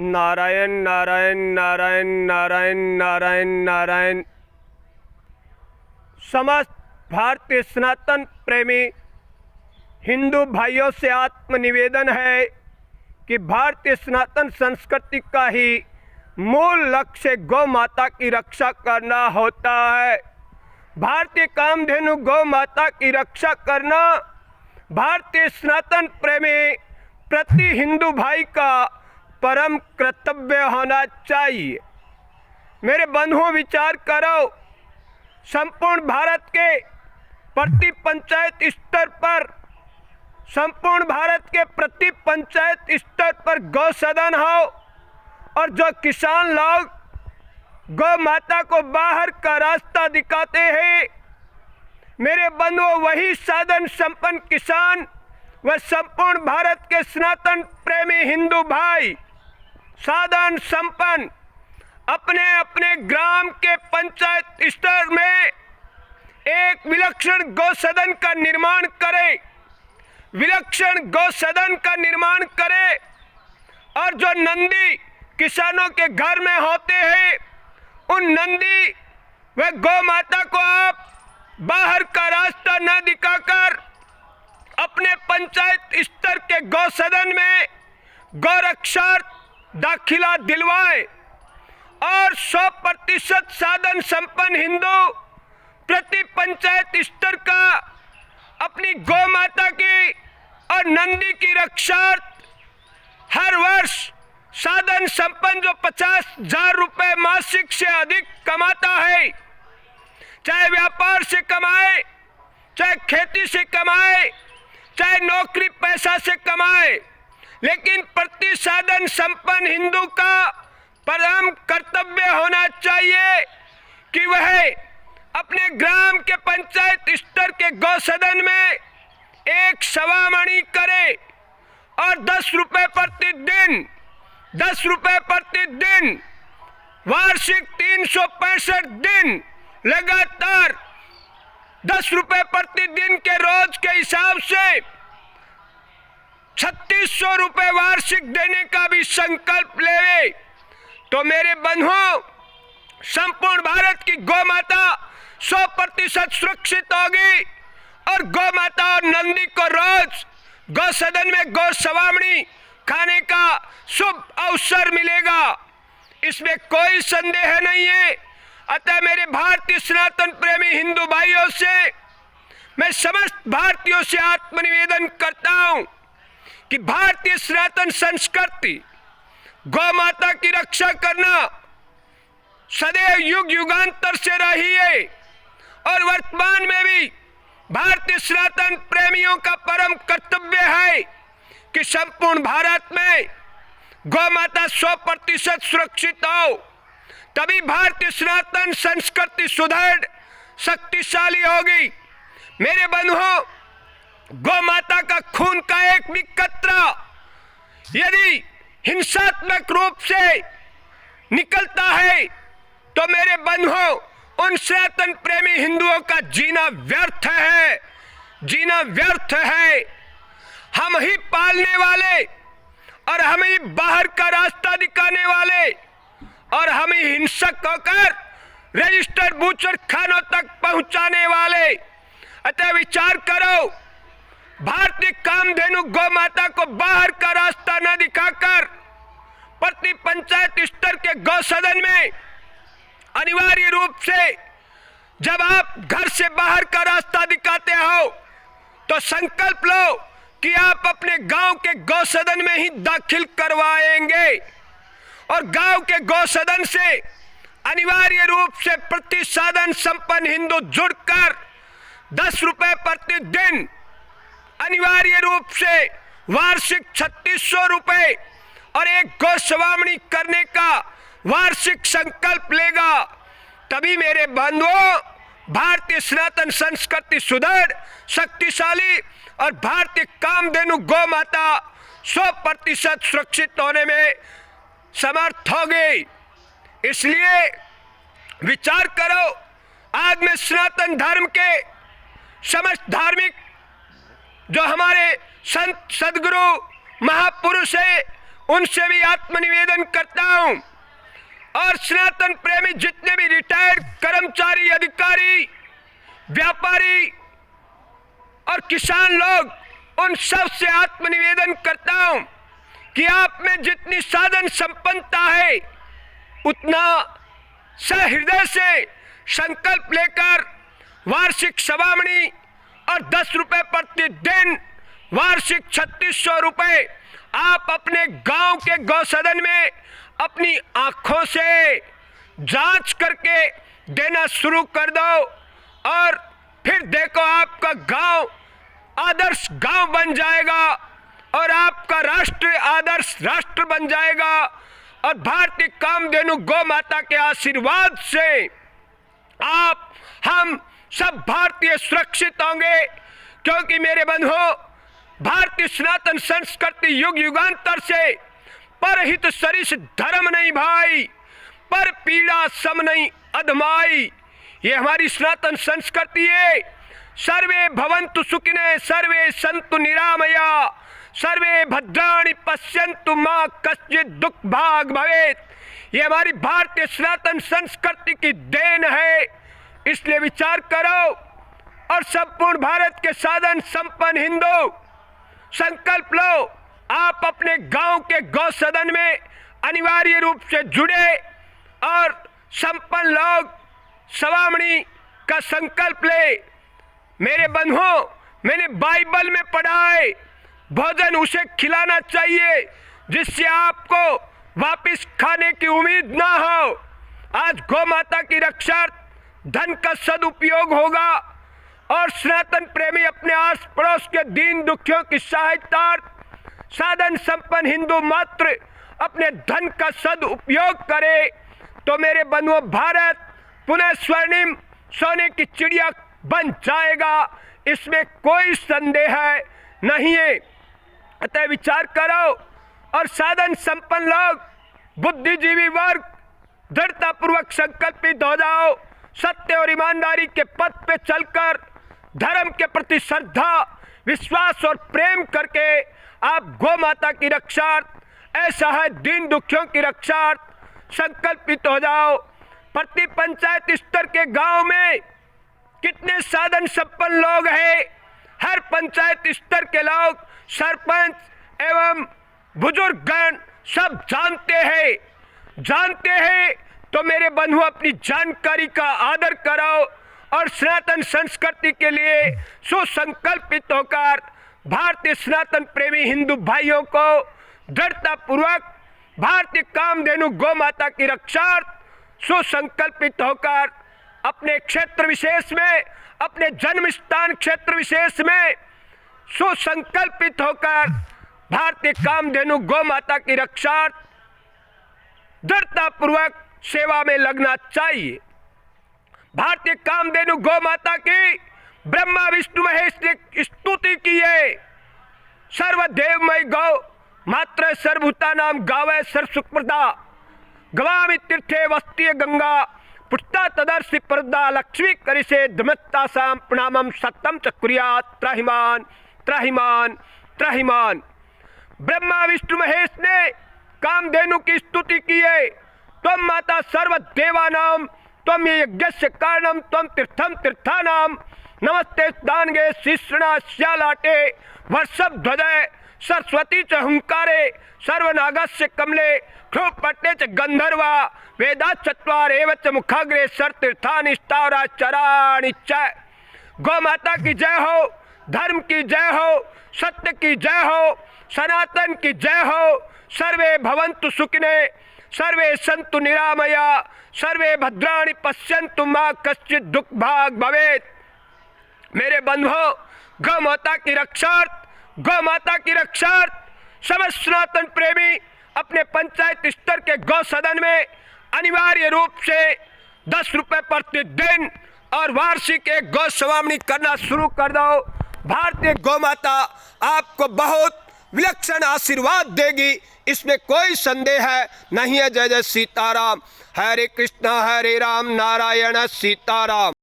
नारायण नारायण नारायण नारायण नारायण नारायण। समस्त भारतीय सनातन प्रेमी हिंदू भाइयों से आत्मनिवेदन है कि भारतीय सनातन संस्कृति का ही मूल लक्ष्य गौ माता की रक्षा करना होता है। भारतीय कामधेनु गौ माता की रक्षा करना भारतीय सनातन प्रेमी प्रति हिंदू भाई का परम कर्तव्य होना चाहिए। मेरे बंधुओं, विचार करो, संपूर्ण भारत के प्रति पंचायत स्तर पर, संपूर्ण भारत के प्रति पंचायत स्तर पर गौ सदन हो और जो किसान लोग गौ माता को बाहर का रास्ता दिखाते हैं, मेरे बंधुओं, वही साधन संपन्न किसान व संपूर्ण भारत के सनातन प्रेमी हिंदू भाई साधन संपन्न अपने अपने ग्राम के पंचायत स्तर में एक विलक्षण गौ सदन का निर्माण करें, विलक्षण गौ सदन का निर्माण करें। और जो नंदी किसानों के घर में होते हैं, उन नंदी व गौ माता को आप बाहर का रास्ता न दिखाकर अपने पंचायत स्तर के गौ सदन में गौरक्षार्थ दाखिला दिलवाए और 100% साधन संपन्न हिंदू प्रति पंचायत स्तर का अपनी गौ माता की और नंदी की रक्षार्थ हर वर्ष साधन संपन्न जो 50,000 रुपये मासिक से अधिक कमाता है, चाहे व्यापार से कमाए, चाहे खेती से कमाए, चाहे नौकरी पैसा से कमाए, लेकिन प्रति साधन संपन्न हिंदू का परम कर्तव्य होना चाहिए कि वह अपने ग्राम के पंचायत स्तर के गौ सदन में एक सवामणि करे और 10 रुपये प्रतिदिन, 10 रुपये प्रतिदिन, वार्षिक 365 दिन लगातार 10 रुपये प्रतिदिन के रोज के हिसाब से 3600 रुपये वार्षिक देने का भी संकल्प ले, तो मेरे बंधुओं, संपूर्ण भारत की गौ माता 100% सुरक्षित होगी और गौ माता और नंदी को रोज गौ सदन में गौ सवामणी खाने का शुभ अवसर मिलेगा, इसमें कोई संदेह नहीं है। अतः मेरे भारतीय सनातन प्रेमी हिंदू भाइयों से मैं समस्त भारतीयों से आत्मनिवेदन करता हूं कि भारतीय सनातन संस्कृति गौ माता की रक्षा करना सदैव युग युगांतर से रही है और वर्तमान में भी भारतीय सनातन प्रेमियों का परम कर्तव्य है कि संपूर्ण भारत में गौ माता 100% सुरक्षित हो, तभी भारतीय सनातन संस्कृति सुदृढ़ शक्तिशाली होगी। मेरे बंधुओं, गौ माता का खून का एक भी कतरा यदि हिंसात्मक रूप से निकलता है तो मेरे बंधुओं, उन सनातन प्रेमी हिंदुओं का जीना व्यर्थ है, जीना व्यर्थ है। हम ही पालने वाले और हम ही बाहर का रास्ता दिखाने वाले और हम ही हिंसक होकर रजिस्टर्ड बूचर खानों तक पहुंचाने वाले। अतः विचार करो, भारतीय कामधेनु गौ माता को बाहर का रास्ता न दिखाकर प्रति पंचायत स्तर के गौ सदन में अनिवार्य रूप से जब आप घर से बाहर का रास्ता दिखाते हो तो संकल्प लो कि आप अपने गांव के गौ सदन में ही दाखिल करवाएंगे और गांव के गौ सदन से अनिवार्य रूप से प्रति साधन संपन्न हिंदू जुड़कर 10 रुपये प्रतिदिन अनिवार्य रूप से वार्षिक 3600 रुपये और एक गौ सवामणी करने का वार्षिक संकल्प लेगा, तभी मेरे बंधुओं, भारतीय सनातन संस्कृति सुदृढ़ शक्तिशाली और भारतीय कामधेनु गौ माता 100% सुरक्षित होने में समर्थ होगी। इसलिए विचार करो, आज में सनातन धर्म के समस्त धार्मिक जो हमारे संत सदगुरु महापुरुष है, उनसे भी आत्मनिवेदन करता हूं। और सनातन प्रेमी जितने भी रिटायर्ड कर्मचारी, अधिकारी, व्यापारी और किसान लोग, उन सब से आत्मनिवेदन करता हूं कि आप में जितनी साधन संपन्नता है उतना सहृदय से संकल्प लेकर वार्षिक सवामणी और 10 रुपए प्रतिदिन वार्षिक 3600 रुपए आप अपने गांव के गौसदन में अपनी आंखों से जांच करके देना शुरू कर दो। और फिर देखो आपका गांव आदर्श गांव बन जाएगा और आपका राष्ट्र आदर्श राष्ट्र बन जाएगा। और भारतीय कामधेनु गौ माता के आशीर्वाद से हम सब भारतीय सुरक्षित होंगे। क्योंकि मेरे बंधुओं, भारतीय सनातन संस्कृति युग युगांतर से परहित सरिस धर्म नहीं भाई, पर पीड़ा सम नहीं अधमाई, ये हमारी सनातन संस्कृति है। सर्वे भवन्तु सुखिनः, सर्वे सन्तु निरामया, सर्वे भद्राणि पश्यन्तु मा कश्चित् दुख भाग भवेत्। ये हमारी भारतीय सनातन संस्कृति की देन है। इसलिए विचार करो और संपूर्ण भारत के साधन संपन्न हिंदू संकल्प लो, आप अपने गांव के गौ सदन में अनिवार्य रूप से जुड़े और संपन्न लोग सवामणी का संकल्प ले। मेरे बंधुओं, मैंने बाइबल में पढ़ा है, भोजन उसे खिलाना चाहिए जिससे आपको वापस खाने की उम्मीद ना हो। आज गौ माता की रक्षा धन का सदुपयोग होगा और सनातन प्रेमी अपने आस पड़ोस के दीन दुखियों की सहायता, साधन संपन्न हिंदू मात्र अपने धन का सदुपयोग करे तो मेरे बंधुओं, भारत पुनः स्वर्णिम सोने की चिड़िया बन जाएगा। इसमें कोई संदेह नहीं है। अतः विचार करो और साधन संपन्न लोग, बुद्धिजीवी वर्ग दृढ़तापूर्वक संकल्पित हो जाओ। सत्य और ईमानदारी के पथ पे चलकर धर्म के प्रति श्रद्धा, विश्वास और प्रेम करके आप गौ माता की रक्षा, ऐसा है दीन दुखियों की रक्षा संकल्पित हो जाओ। प्रति पंचायत स्तर के गांव में कितने साधन संपन्न लोग हैं। हर पंचायत स्तर के लोग, सरपंच एवं बुजुर्गगण सब जानते हैं। तो मेरे बंधु, अपनी जानकारी का आदर करो और सनातन संस्कृति के लिए सुसंकल्पित होकर भारतीय सनातन प्रेमी हिंदू भाइयों को दृढ़तापूर्वक भारतीय कामधेनु गौ माता की रक्षा सुसंकल्पित होकर अपने क्षेत्र विशेष में, अपने जन्म स्थान क्षेत्र विशेष में सुसंकल्पित होकर भारतीय कामधेनु गौ माता की रक्षा दृढ़तापूर्वक सेवा में लगना चाहिए। भारतीय कामधेनु गौ माता की ब्रह्मा विष्णु महेश ने स्तुति की है। सर्वदेवमय गौ मात्र सर्वभूतानां गावै सर्वसुखप्रदा, गवामि तीर्थे वस्ति गंगा पुष्टा तदर्शि प्रदा, लक्ष्मी करिषे धमत्तासां प्रणामं सत्यम च कुर्यात् त्राहिमान् त्राहिमान् त्राहिमान्। ब्रह्मा विष्णु महेश ने कामधेनु की स्तुति की है। त्वं माता सर्वदेवानां, त्वं यज्ञस्य कारणं, त्वं तीर्थं तीर्थानां, नमस्ते दानगे शिश्रणा श्यालाटे वर्षध्वजे सरस्वती च हुंकारे, सर्वनागस्य कमले क्षोपट्टे च गंधर्वा, वेदा चत्वार एव च मुखाग्रे सर्तीर्थानि स्थावरा चराणि च। गौ माता की जय हो, धर्म की जय हो, सत्य की जय हो, सनातन की जय हो। सर्वे भवन्तु सुखिनः, सर्वे सन्तु निरामया, सर्वे भद्राणि पश्यन्तु मा कश्चित् दुख भाग भवेत्। मेरे बंधुओं, गौ माता की रक्षा समस्त सनातन प्रेमी अपने पंचायत स्तर के गौ सदन में अनिवार्य रूप से 10 रुपए प्रतिदिन और वार्षिक एक गौ सवामणी करना शुरू कर दो। भारतीय गौ माता आपको बहुत विलक्षण आशीर्वाद देगी, इसमें कोई संदेह नहीं है। जय जय सीताराम। हरे कृष्णा हरे राम, नारायण सीताराम।